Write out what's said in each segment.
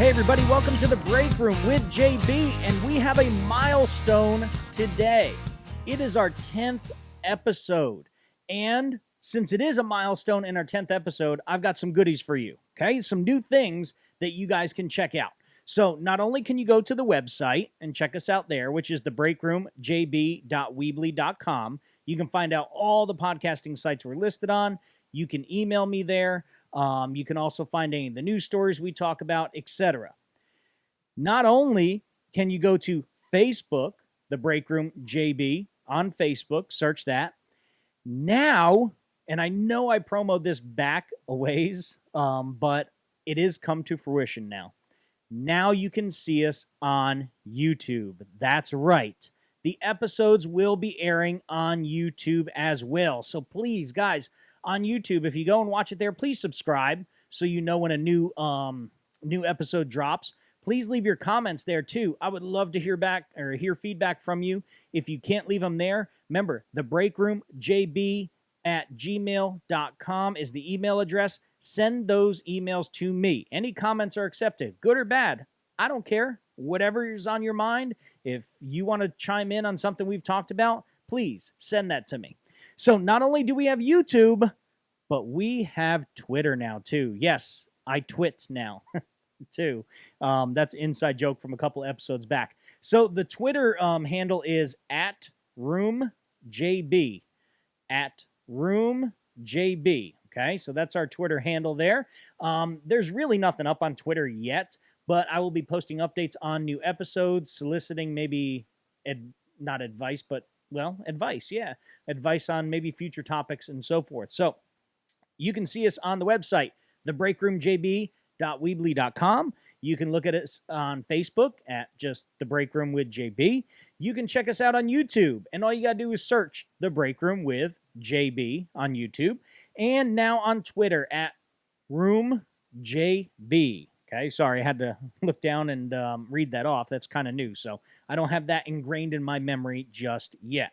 Hey everybody, welcome to the Break Room with JB, and we have a milestone today. It is our 10th episode, and since it is a milestone in our 10th episode, I've got some goodies for you, okay? Some new things that you guys can check out. So not only can you go to the website and check us out there, which is thebreakroomjb.weebly.com. You can find out all the podcasting sites we're listed on. You can email me there. You can also find any of the news stories we talk about, etc. Not only can you go to Facebook, the Break Room JB on Facebook, search that. Now, and I know I promoted this back a ways, but it is come to fruition now. Now you can see us on YouTube. That's right. The episodes will be airing on YouTube as well. So please, guys, on YouTube, if you go and watch it there, please subscribe so you know when a new episode drops. Please leave your comments there too. I would love to hear feedback from you. If you can't leave them there, remember, thebreakroomjb@gmail.com is the email address. Send those emails to me. Any comments are accepted, good or bad. I don't care. Whatever is on your mind, if you want to chime in on something we've talked about, please send that to me. So not only do we have YouTube, but we have Twitter now too. Yes, I twit now too. That's an inside joke from a couple episodes back. So the Twitter handle is @RoomJB. @RoomJB. Okay, so that's our Twitter handle there. There's really nothing up on Twitter yet, but I will be posting updates on new episodes, soliciting maybe, not advice, but, well, advice, yeah. Advice on maybe future topics and so forth. So you can see us on the website, thebreakroomjb.weebly.com. You can look at us on Facebook at just The Break Room with JB. You can check us out on YouTube, and all you got to do is search The Break Room with JB on YouTube, and now on Twitter at RoomJB. Okay, sorry, I had to look down and read that off. That's kind of new, so I don't have that ingrained in my memory just yet.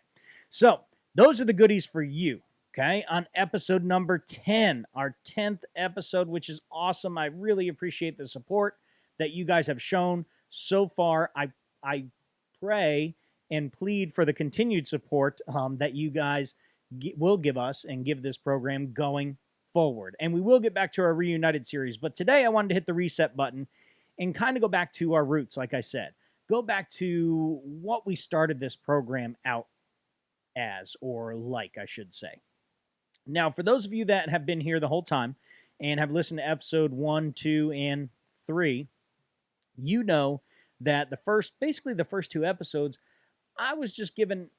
So those are the goodies for you. Okay, on episode number 10, our 10th episode, which is awesome. I really appreciate the support that you guys have shown so far. I pray and plead for the continued support that you guys will give us and give this program going forward. And we will get back to our Reunited series. But today I wanted to hit the reset button and kind of go back to our roots, like I said. Go back to what we started this program out as, or like, I should say. Now, for those of you that have been here the whole time and have listened to episode 1, 2, and 3, you know that basically the first 2 episodes, I was just given,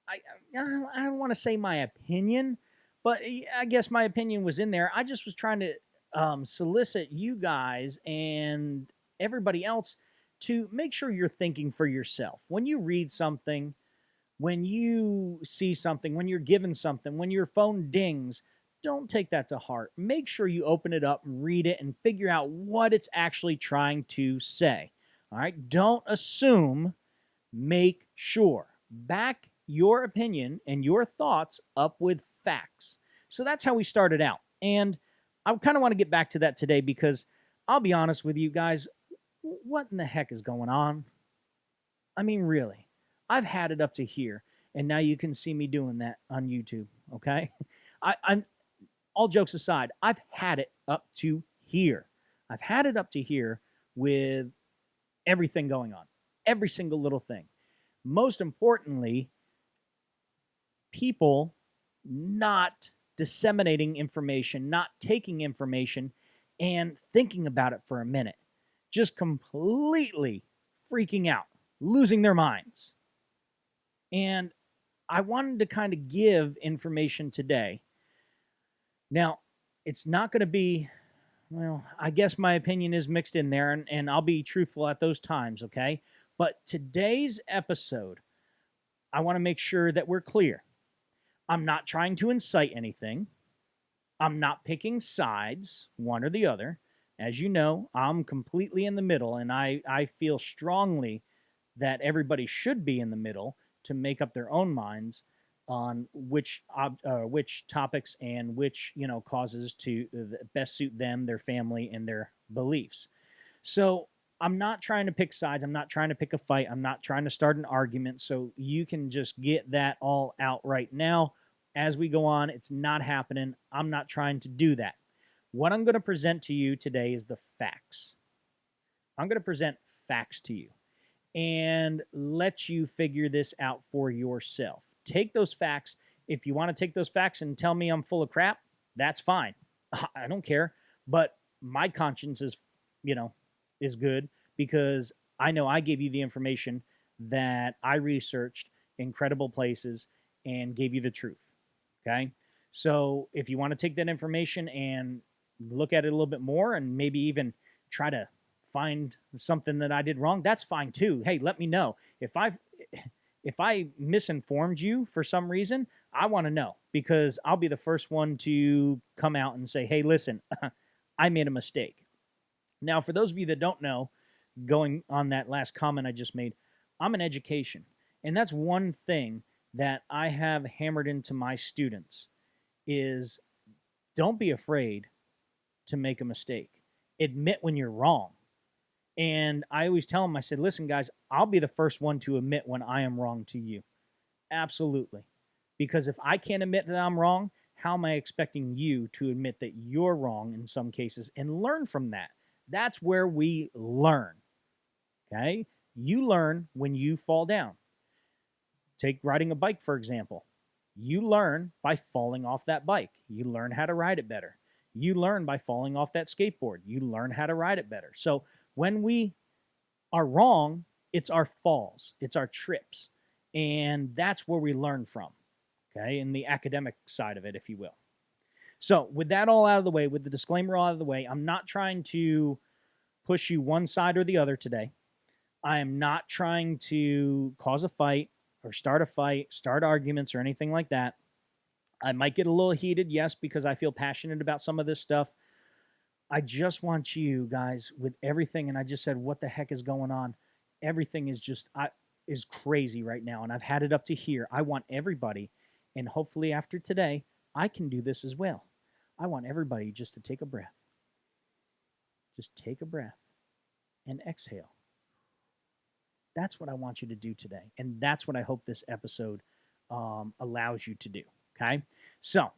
I don't want to say my opinion, but I guess my opinion was in there. I just was trying to solicit you guys and everybody else to make sure you're thinking for yourself. When you read something, when you see something, when you're given something, when your phone dings, don't take that to heart. Make sure you open it up and read it and figure out what it's actually trying to say. All right? Don't assume, make sure. Back your opinion and your thoughts up with facts. So that's how we started out. And I kind of want to get back to that today because I'll be honest with you guys, what in the heck is going on? I mean, really. I've had it up to here, and now you can see me doing that on YouTube, okay? I'm all jokes aside, I've had it up to here. I've had it up to here with everything going on, every single little thing. Most importantly, people not disseminating information, not taking information, and thinking about it for a minute. Just completely freaking out, losing their minds. And I wanted to kind of give information today. Now, it's not going to be, well, I guess my opinion is mixed in there, and I'll be truthful at those times, okay? But today's episode, I want to make sure that we're clear. I'm not trying to incite anything. I'm not picking sides, one or the other. As you know, I'm completely in the middle, and I feel strongly that everybody should be in the middle to make up their own minds on which topics and which causes to best suit them, their family, and their beliefs. So I'm not trying to pick sides. I'm not trying to pick a fight. I'm not trying to start an argument. So you can just get that all out right now. As we go on, it's not happening. I'm not trying to do that. What I'm going to present to you today is the facts. I'm going to present facts to you and let you figure this out for yourself. Take those facts. If you want to take those facts and tell me I'm full of crap, that's fine. I don't care. But my conscience is, is good because I know I gave you the information that I researched in credible places and gave you the truth. Okay? So if you want to take that information and look at it a little bit more and maybe even try to find something that I did wrong, that's fine too. Hey, let me know. If I misinformed you for some reason, I want to know because I'll be the first one to come out and say, hey, listen, I made a mistake. Now, for those of you that don't know, going on that last comment I just made, I'm in education. And that's one thing that I have hammered into my students is don't be afraid to make a mistake. Admit when you're wrong. And I always tell them, I said, listen, guys, I'll be the first one to admit when I am wrong to you. Absolutely. Because if I can't admit that I'm wrong, how am I expecting you to admit that you're wrong in some cases and learn from that? That's where we learn. Okay? You learn when you fall down. Take riding a bike, for example. You learn by falling off that bike. You learn how to ride it better. You learn by falling off that skateboard. You learn how to ride it better. So when we are wrong, it's our falls, it's our trips. And that's where we learn from, okay, in the academic side of it, if you will. So with that all out of the way, with the disclaimer all out of the way, I'm not trying to push you one side or the other today. I am not trying to cause a fight or start arguments or anything like that. I might get a little heated, yes, because I feel passionate about some of this stuff. I just want you guys with everything, and I just said, what the heck is going on? Everything is just is crazy right now, and I've had it up to here. I want everybody, and hopefully after today, I can do this as well. I want everybody just to take a breath. Just take a breath and exhale. That's what I want you to do today, and that's what I hope this episode allows you to do. Okay, so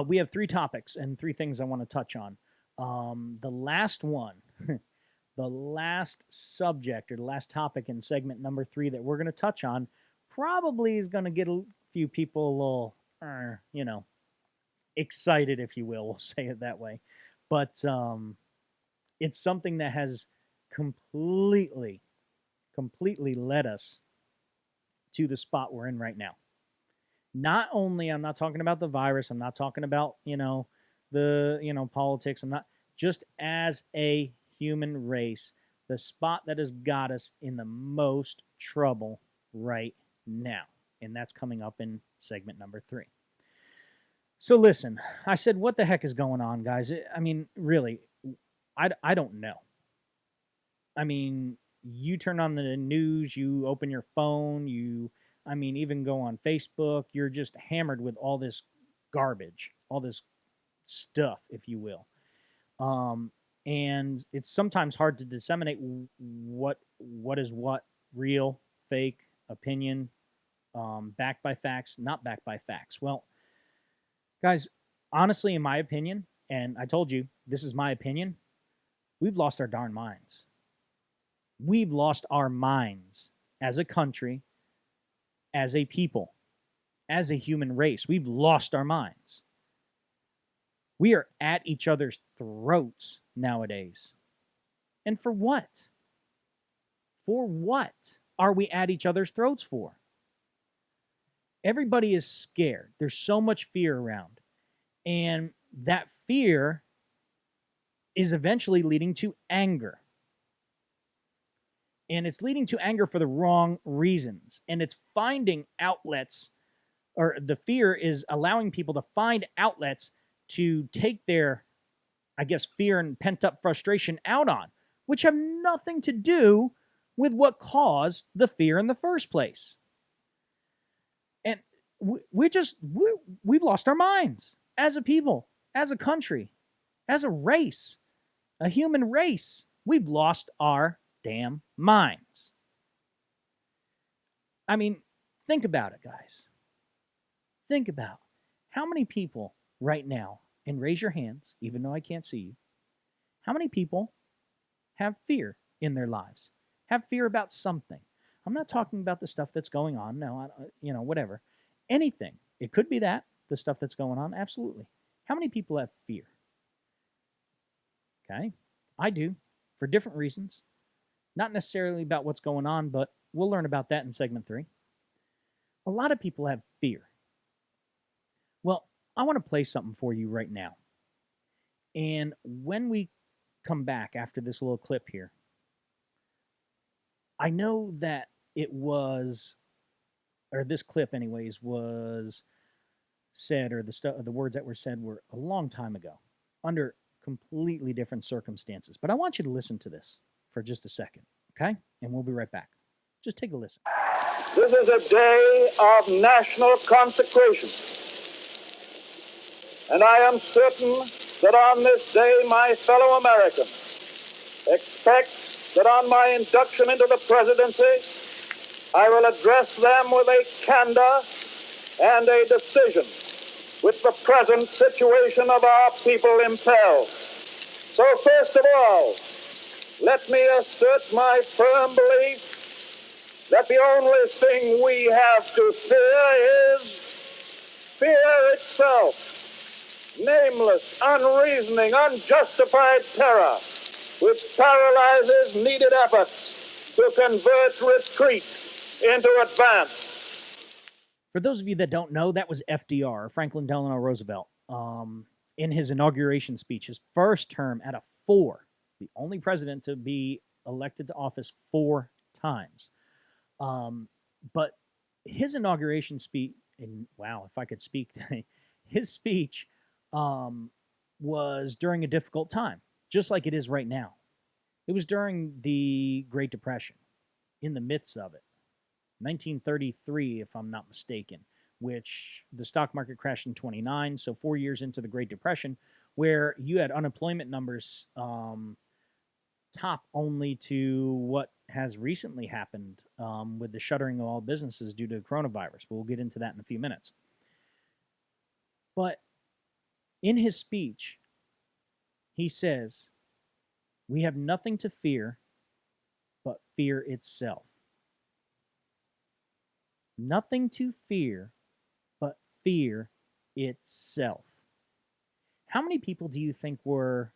we have 3 topics and 3 things I want to touch on. The last one, the last subject or the last topic in segment number 3 that we're going to touch on probably is going to get a few people a little, excited, if you will. We'll say it that way. But it's something that has completely led us to the spot we're in right now. Not only, I'm not talking about the virus, I'm not talking about, the politics, I'm not, just as a human race, the spot that has got us in the most trouble right now. And that's coming up in segment number 3. So listen, I said, what the heck is going on, guys? I mean, really, I don't know. I mean, you turn on the news, you open your phone, even go on Facebook, you're just hammered with all this garbage, all this stuff, if you will. And it's sometimes hard to disseminate what is what, real, fake, opinion, backed by facts, not backed by facts. Well, guys, honestly, in my opinion, and I told you, this is my opinion, we've lost our darn minds. We've lost our minds as a country, as a people, as a human race. We've lost our minds. We are at each other's throats nowadays. And for what? For what are we at each other's throats for? Everybody is scared. There's so much fear around. And that fear is eventually leading to anger. And it's leading to anger for the wrong reasons. And it's finding outlets, or the fear is allowing people to find outlets to take their, fear and pent-up frustration out on, which have nothing to do with what caused the fear in the first place. And we've lost our minds as a people, as a country, as a race, a human race. We've lost our damn minds. I mean, think about it, guys. Think about how many people right now, and raise your hands, even though I can't see you, how many people have fear in their lives, have fear about something. I'm not talking about the stuff that's going on. No, whatever. Anything. It could be that, the stuff that's going on. Absolutely. How many people have fear? Okay. I do, for different reasons. Not necessarily about what's going on, but we'll learn about that in segment 3. A lot of people have fear. Well, I want to play something for you right now. And when we come back after this little clip here, I know that it was, or this clip anyways, was said, or the words that were said were a long time ago, under completely different circumstances. But I want you to listen to this for just a second, okay? And we'll be right back. Just take a listen. This is a day of national consecration. And I am certain that on this day, my fellow Americans expect that on my induction into the presidency, I will address them with a candor and a decision which the present situation of our people impels. So first of all, let me assert my firm belief that the only thing we have to fear is fear itself. Nameless, unreasoning, unjustified terror which paralyzes needed efforts to convert retreat into advance. For those of you that don't know, that was FDR, Franklin Delano Roosevelt, in his inauguration speech, his first term out of 4, the only president to be elected to office 4 times. But his inauguration speech, and wow, if I could speak, his speech was during a difficult time, just like it is right now. It was during the Great Depression, in the midst of it. 1933, if I'm not mistaken, which the stock market crashed in 29, so 4 years into the Great Depression, where you had unemployment numbers top only to what has recently happened with the shuttering of all businesses due to coronavirus. But we'll get into that in a few minutes. But in his speech, he says, "We have nothing to fear but fear itself." Nothing to fear but fear itself. How many people do you think were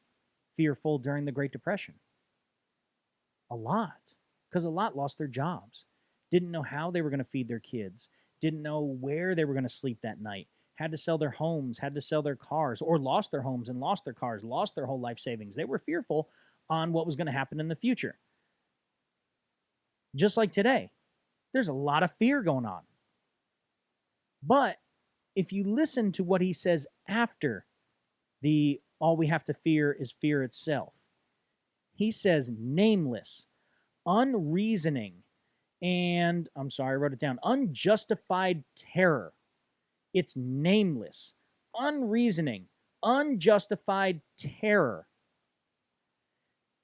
fearful during the Great Depression? A lot, because a lot lost their jobs, didn't know how they were going to feed their kids, didn't know where they were going to sleep that night, had to sell their homes, had to sell their cars, or lost their homes and lost their cars, lost their whole life savings. They were fearful on what was going to happen in the future. Just like today, there's a lot of fear going on. But if you listen to what he says after the all we have to fear is fear itself, he says nameless, unreasoning, and I'm sorry, I wrote it down, unjustified terror. It's nameless, unreasoning, unjustified terror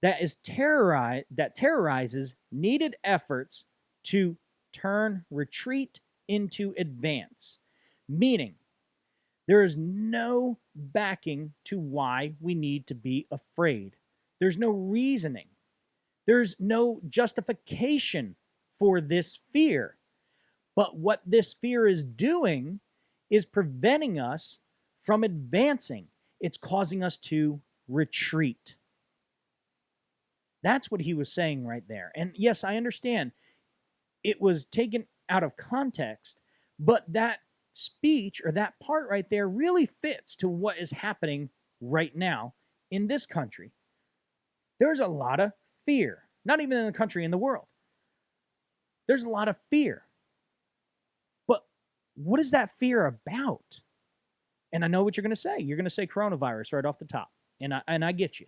that terrorizes needed efforts to turn retreat into advance. Meaning, there is no backing to why we need to be afraid. There's no reasoning. There's no justification for this fear. But what this fear is doing is preventing us from advancing. It's causing us to retreat. That's what he was saying right there. And yes, I understand it was taken out of context, but that speech or that part right there really fits to what is happening right now in this country. There's a lot of fear, not even in the country, in the world. There's a lot of fear. But what is that fear about? And I know what you're going to say. You're going to say coronavirus right off the top. And I get you.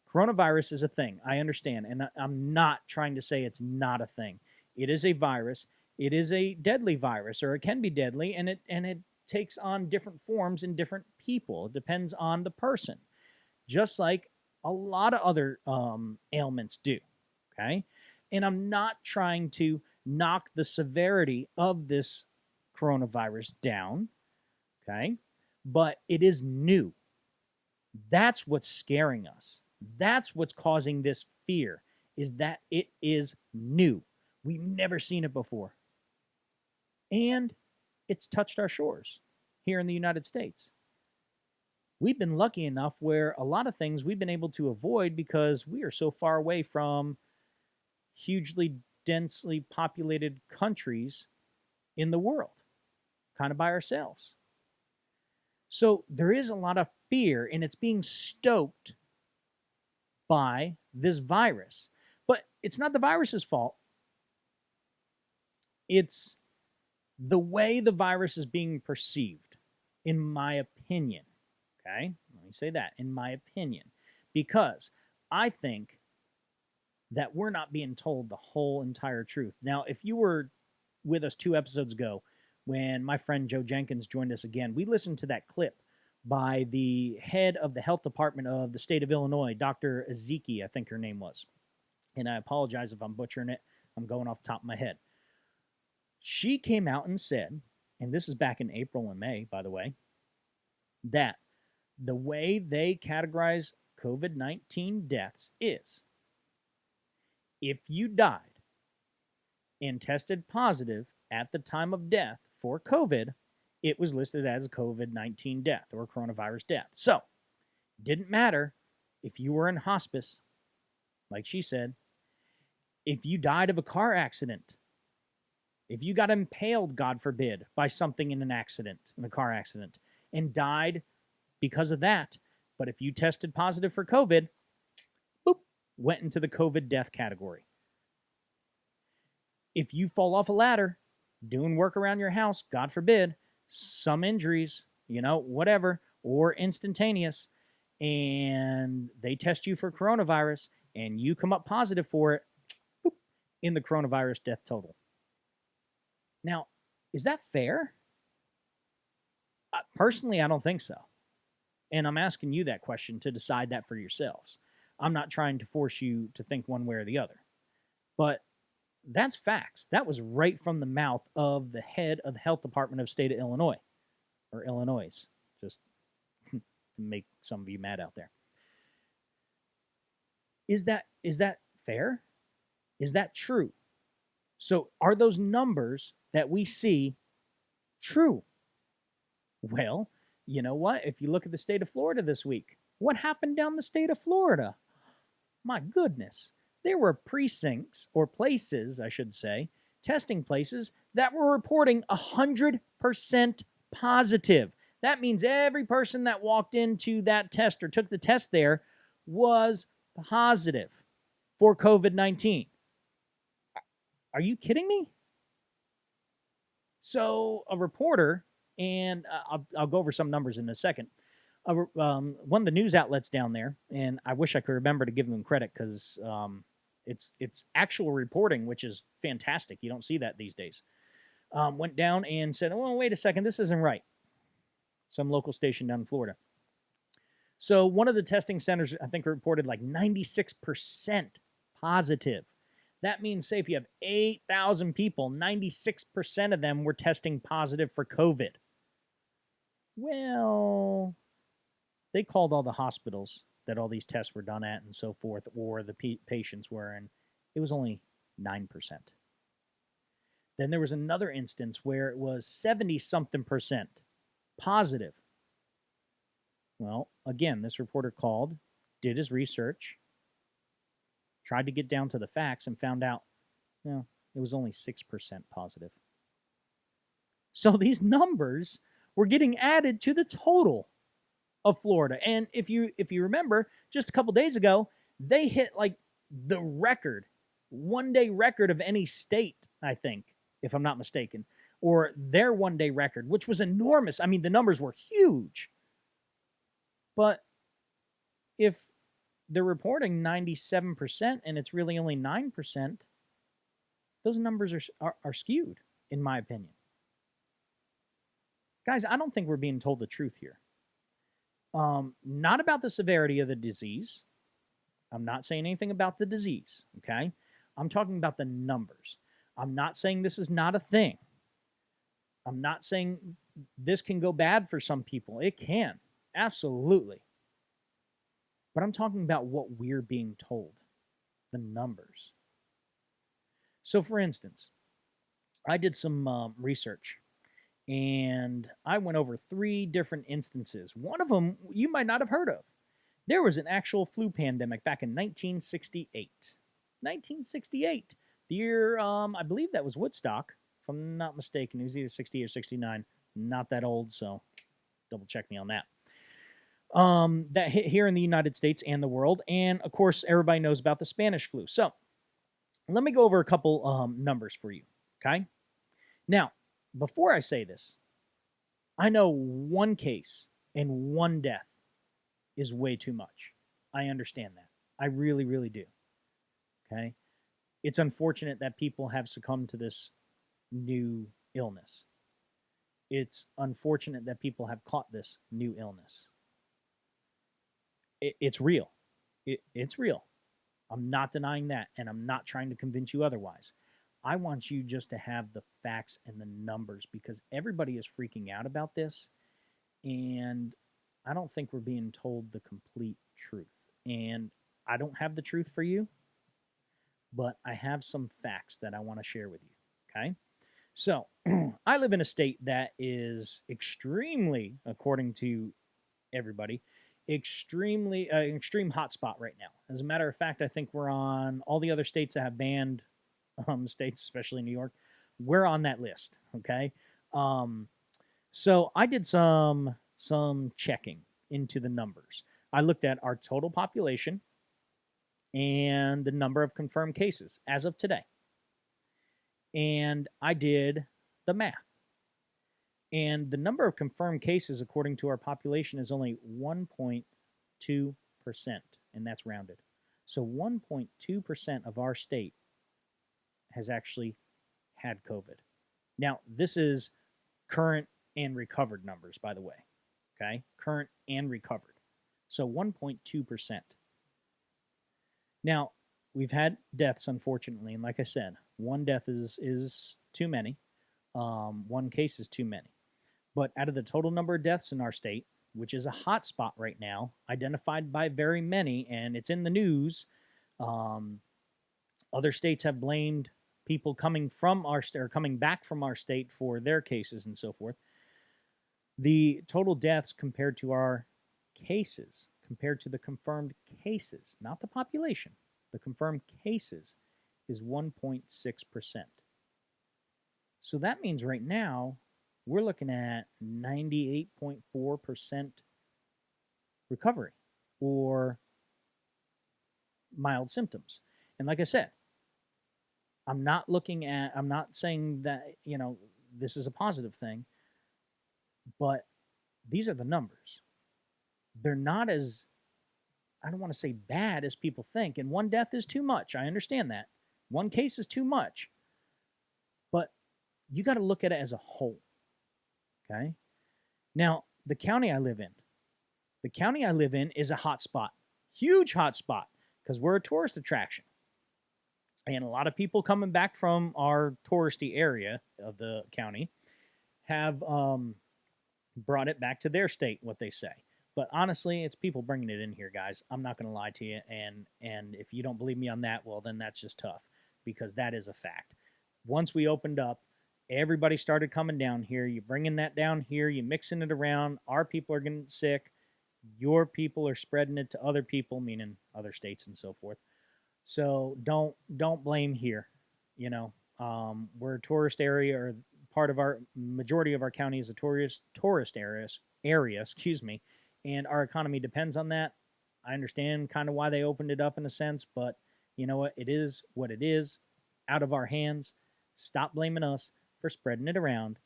Coronavirus is a thing. I understand. And I'm not trying to say it's not a thing. It is a virus. It is a deadly virus, or it can be deadly, and it takes on different forms in different people. It depends on the person. Just like a lot of other ailments do. Okay. And I'm not trying to knock the severity of this coronavirus down. Okay. But it is new. That's what's scaring us. That's what's causing this fear, is that it is new. We've never seen it before. And it's touched our shores here in the United States. We've been lucky enough where a lot of things we've been able to avoid because we are so far away from hugely densely populated countries in the world, kind of by ourselves. So there is a lot of fear, and it's being stoked by this virus. But it's not the virus's fault. It's the way the virus is being perceived, in my opinion. Okay? Let me say that, in my opinion. Because I think that we're not being told the whole entire truth. Now, if you were with us 2 episodes ago, when my friend Joe Jenkins joined us again, we listened to that clip by the head of the health department of the state of Illinois, Dr. Ezeki, I think her name was. And I apologize if I'm butchering it. I'm going off the top of my head. She came out and said, and this is back in April and May, by the way, that the way they categorize COVID-19 deaths is if you died and tested positive at the time of death for COVID, it was listed as a COVID-19 death or coronavirus death. So, didn't matter if you were in hospice, like she said, if you died of a car accident, if you got impaled, God forbid, by something in a car accident, and died because of that, but if you tested positive for COVID, boop, went into the COVID death category. If you fall off a ladder, doing work around your house, God forbid, some injuries, whatever, or instantaneous, and they test you for coronavirus, and you come up positive for it, boop, in the coronavirus death total. Now, is that fair? Personally, I don't think so. And I'm asking you that question to decide that for yourselves. I'm not trying to force you to think one way or the other. But that's facts. That was right from the mouth of the head of the health department of the state of Illinois, or Illinois, just to make some of you mad out there. Is that fair? Is that true? So are those numbers that we see true? Well, you know what? If you look at the state of Florida this week, what happened down the state of Florida? My goodness. There were precincts, or places, I should say, testing places that were reporting 100% positive. That means every person that walked into that test or took the test there was positive for COVID-19. Are you kidding me? So a reporter, and I'll go over some numbers in a second, one of the news outlets down there, and I wish I could remember to give them credit because it's actual reporting, which is fantastic. You don't see that these days. Went down and said, "Oh, wait a second, this isn't right." Some local station down in Florida. So one of the testing centers, I think, reported like 96% positive. That means, say, if you have 8,000 people, 96% of them were testing positive for COVID. Well, they called all the hospitals that all these tests were done at and so forth, or the patients were, and it was only 9%. Then there was another instance where it was 70-something% positive. Well, again, this reporter called, did his research, tried to get down to the facts, and found out, it was only 6% positive. So these numbers were getting added to the total of Florida. And if you remember, just a couple days ago, they hit like the record, one-day record of any state, I think, if I'm not mistaken, or their one-day record, which was enormous. I mean, the numbers were huge. But if they're reporting 97% and it's really only 9%, those numbers are skewed, in my opinion. Guys, I don't think we're being told the truth here. Not about the severity of the disease, I'm not saying anything about the disease, okay? I'm talking about the numbers. I'm not saying this is not a thing. I'm not saying this can go bad for some people. It can, absolutely. But I'm talking about what we're being told, the numbers. So, for instance, I did some research and I went over 3 different instances. One of them you might not have heard of. There was an actual flu pandemic back in 1968. 1968. The year, I believe that was Woodstock, if I'm not mistaken. It was either 60 or 69. Not that old, so double check me on that. That hit here in the United States and the world. And of course, everybody knows about the Spanish flu. So let me go over a couple numbers for you. Okay. Now, before I say this, I know 1 case and 1 death is way too much. I understand that. I really, really do. Okay. It's unfortunate that people have succumbed to this new illness. It's unfortunate that people have caught this new illness. It's real. It's real. I'm not denying that, and I'm not trying to convince you otherwise. I want you just to have the facts and the numbers because everybody is freaking out about this, and I don't think we're being told the complete truth. And I don't have the truth for you, but I have some facts that I want to share with you. Okay? So, I live in a state that is extremely, according to everybody, extreme hotspot right now. As a matter of fact, I think we're on all the other states that have banned states, especially New York. We're on that list. Okay, so I did some checking into the numbers. I looked at our total population and the number of confirmed cases as of today, and I did the math. And the number of confirmed cases, according to our population, is only 1.2%, and that's rounded. So 1.2% of our state has actually had COVID. Now, this is current and recovered numbers, by the way. Okay? Current and recovered. So 1.2%. Now, we've had deaths, unfortunately, and like I said, 1 death is too many. 1 case is too many. But out of the total number of deaths in our state, which is a hot spot right now, identified by very many, and it's in the news, other states have blamed people coming from our state or coming back from our state for their cases and so forth. The total deaths compared to our cases, compared to the confirmed cases, not the population, the confirmed cases is 1.6%. So that means right now, we're looking at 98.4% recovery or mild symptoms. And like I said, I'm not saying that, this is a positive thing, but these are the numbers. They're not as, I don't want to say bad as people think. And 1 death is too much. I understand that. 1 case is too much. But you got to look at it as a whole. Okay. Now, the county I live in is a hot spot, huge hot spot, because we're a tourist attraction. And a lot of people coming back from our touristy area of the county have brought it back to their state, what they say. But honestly, it's people bringing it in here, guys. I'm not going to lie to you. And if you don't believe me on that, well, then that's just tough because that is a fact. Once we opened up, everybody started coming down here. You're bringing that down here. You're mixing it around. Our people are getting sick. Your people are spreading it to other people, meaning other states and so forth. So don't blame here. We're a tourist area, or part of our majority of our county is a tourist area. Excuse me, and our economy depends on that. I understand kind of why they opened it up in a sense, but you know what? It is what it is. Out of our hands. Stop blaming us for spreading it around.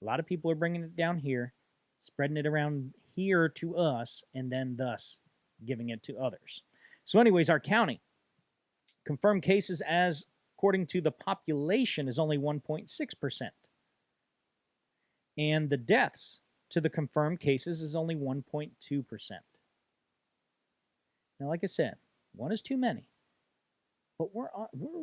A lot of people are bringing it down here, spreading it around here to us, and then thus giving it to others. So anyways, our county, confirmed cases as according to the population is only 1.6%. And the deaths to the confirmed cases is only 1.2%. Now, like I said, One is too many. But we're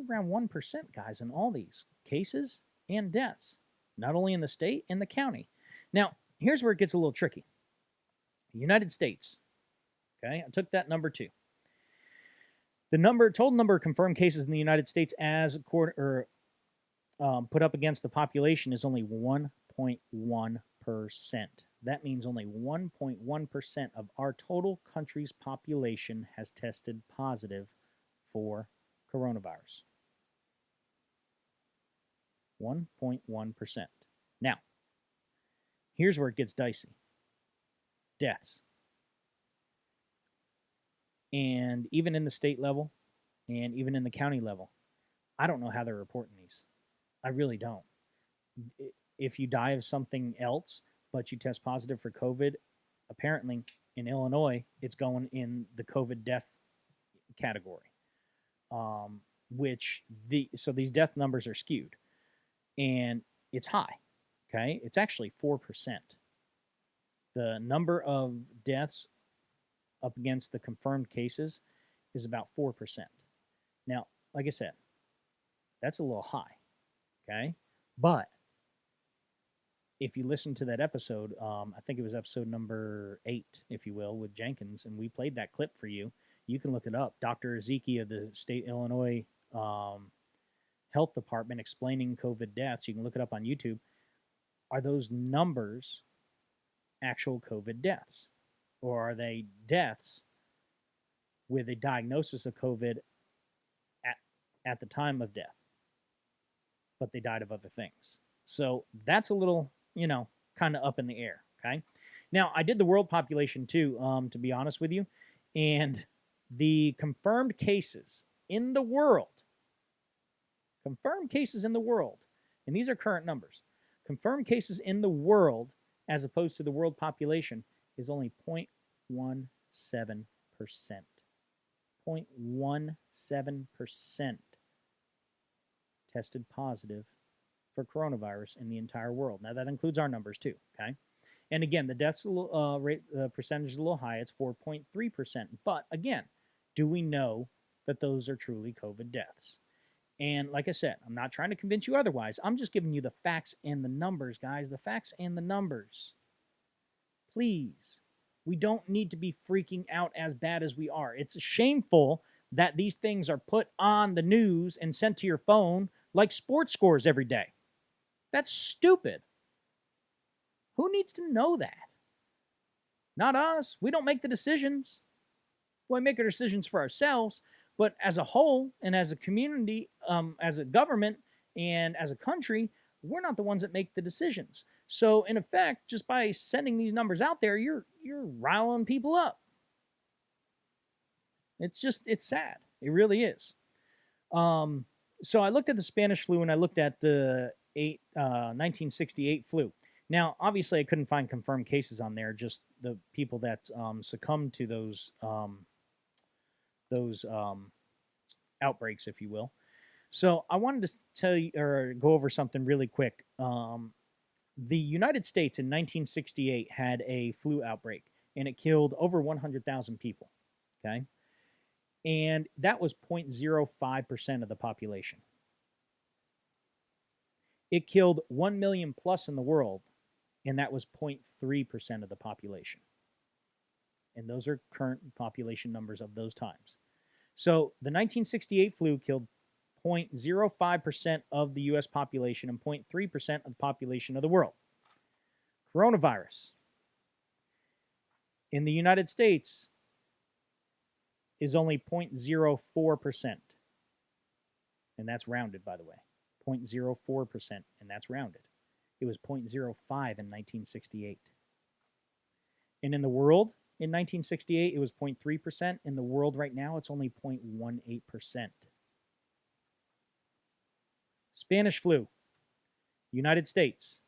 around 1%, guys, in all these cases and deaths, not only in the state, in the county. Now, here's where it gets a little tricky. The United States, okay, I took that number 2. The total number of confirmed cases in the United States as put up against the population is only 1.1%. That means only 1.1% of our total country's population has tested positive for coronavirus. 1.1%. Now, here's where it gets dicey. Deaths. And even in the state level and even in the county level, I don't know how they're reporting these. I really don't. If you die of something else, but you test positive for COVID, apparently in Illinois, it's going in the COVID death category. So these death numbers are skewed, and it's high. Okay, it's actually 4%. The number of deaths up against the confirmed cases is about 4%. Now, like I said, that's a little high. Okay, but if you listen to that episode, I think it was episode number 8, if you will, with Jenkins, and we played that clip for you. You can look it up. Dr. Ezekiel of the state Illinois Health Department explaining COVID deaths. You can look it up on YouTube. Are those numbers actual COVID deaths? Or are they deaths with a diagnosis of COVID at the time of death, but they died of other things? So that's a little, kind of up in the air, okay? Now, I did the world population too, to be honest with you, and the confirmed cases in the world, and these are current numbers, confirmed cases in the world as opposed to the world population is only 0.17%. 0.17% tested positive for coronavirus in the entire world. Now, that includes our numbers too, okay? And again, the deaths rate, the percentage is a little high. It's 4.3%. But again, do we know that those are truly COVID deaths? And like I said, I'm not trying to convince you otherwise. I'm just giving you the facts and the numbers, guys. The facts and the numbers. Please. We don't need to be freaking out as bad as we are. It's shameful that these things are put on the news and sent to your phone like sports scores every day. That's stupid. Who needs to know that? Not us. We don't make the decisions. We make our decisions for ourselves, but as a whole and as a community, as a government and as a country, we're not the ones that make the decisions. So in effect, just by sending these numbers out there, you're riling people up. It's sad. It really is. So I looked at the Spanish flu and I looked at the 1968 flu. Now, obviously, I couldn't find confirmed cases on there, just the people that succumbed to those outbreaks, if you will. So I wanted to tell you or go over something really quick. The United States in 1968 had a flu outbreak, and it killed over 100,000 people, okay? And that was 0.05% of the population. It killed 1 million plus in the world, and that was 0.3% of the population. And those are current population numbers of those times. So the 1968 flu killed 0.05% of the U.S. population and 0.3% of the population of the world. Coronavirus in the United States is only 0.04%. And that's rounded, by the way. 0.04%, and that's rounded. It was 0.05 in 1968. And in the world, in 1968, it was 0.3%. In the world right now, it's only 0.18%. Spanish flu, United States.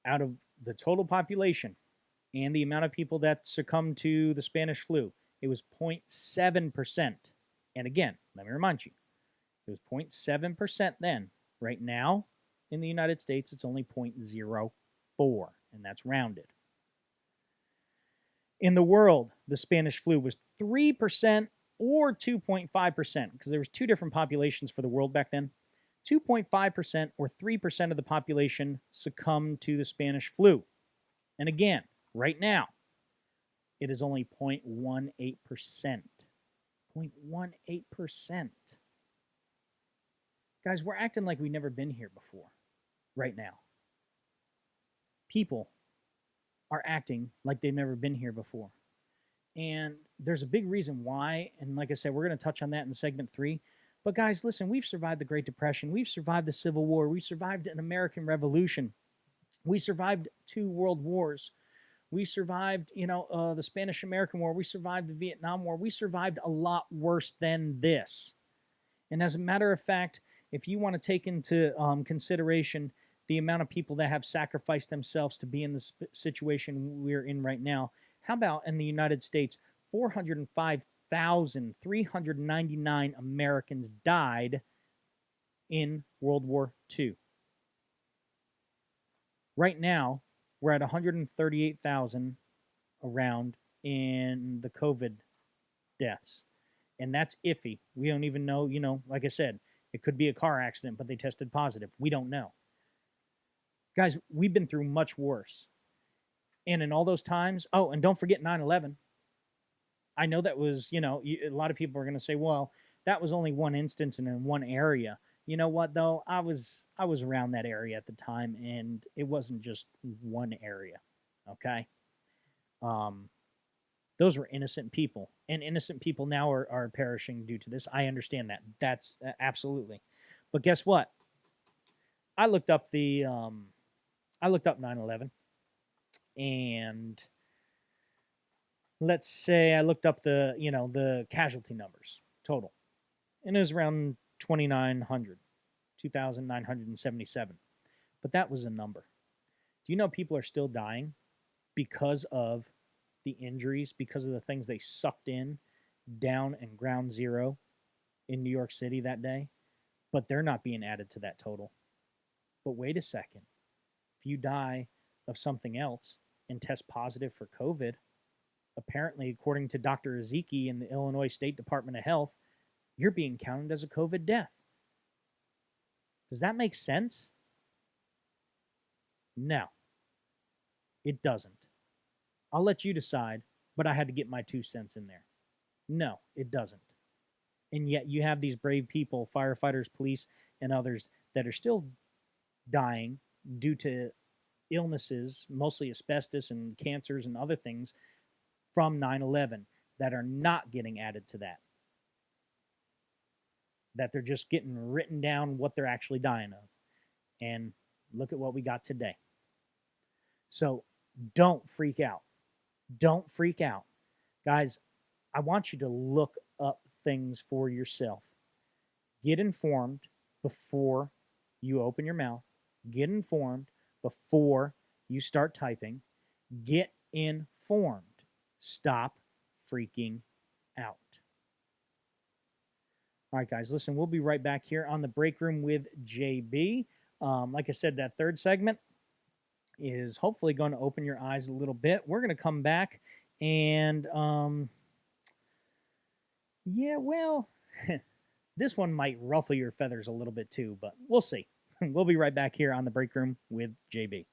Out of the total population and the amount of people that succumbed to the Spanish flu, it was 0.7%. And again, let me remind you, it was 0.7% then. Right now, in the United States, it's only 0.04, and that's rounded. In the world, the Spanish flu was 3% or 2.5%, because there was two different populations for the world back then. 2.5% or 3% of the population succumbed to the Spanish flu. And again, right now, it is only 0.18%. 0.18%. Guys, we're acting like we've never been here before right now. People are acting like they've never been here before. And there's a big reason why. And like I said, we're going to touch on that in segment 3. But guys, listen, we've survived the Great Depression. We've survived the Civil War. We survived an American Revolution. We survived 2 world wars. We survived, the Spanish-American War. We survived the Vietnam War. We survived a lot worse than this. And as a matter of fact, if you want to take into consideration the amount of people that have sacrificed themselves to be in the situation we're in right now, how about in the United States, 405,399 Americans died in World War II. Right now, we're at 138,000 around in the COVID deaths. And that's iffy. We don't even know, like I said, it could be a car accident, but they tested positive. We don't know. Guys, we've been through much worse. And in all those times, and don't forget 9/11. I know that was, a lot of people are going to say, well, that was only one instance and in one area. You know what, though? I was around that area at the time, and it wasn't just one area, okay? Those were innocent people, and innocent people now are perishing due to this. I understand that. That's absolutely. But guess what? I looked up 9/11, and let's say I looked up the casualty numbers total, and it was around 2,977. But that was a number. Do you know people are still dying because of the injuries, because of the things they sucked in down in ground zero in New York City that day? But they're not being added to that total. But wait a second. If you die of something else and test positive for COVID, apparently, according to Dr. Ezeki in the Illinois State Department of Health, you're being counted as a COVID death. Does that make sense? No, it doesn't. I'll let you decide, but I had to get my 2 cents in there. No, it doesn't. And yet you have these brave people, firefighters, police, and others that are still dying due to illnesses, mostly asbestos and cancers and other things from 9/11 that are not getting added to that. That they're just getting written down what they're actually dying of. And look at what we got today. So don't freak out. Don't freak out. Guys, I want you to look up things for yourself. Get informed before you open your mouth. Get informed before you start typing. Get informed. Stop freaking out. All right, guys, listen, we'll be right back here on the break room with JB. Like I said, that third segment is hopefully going to open your eyes a little bit. We're going to come back and, this one might ruffle your feathers a little bit too, but we'll see. We'll be right back here on the break room with JB.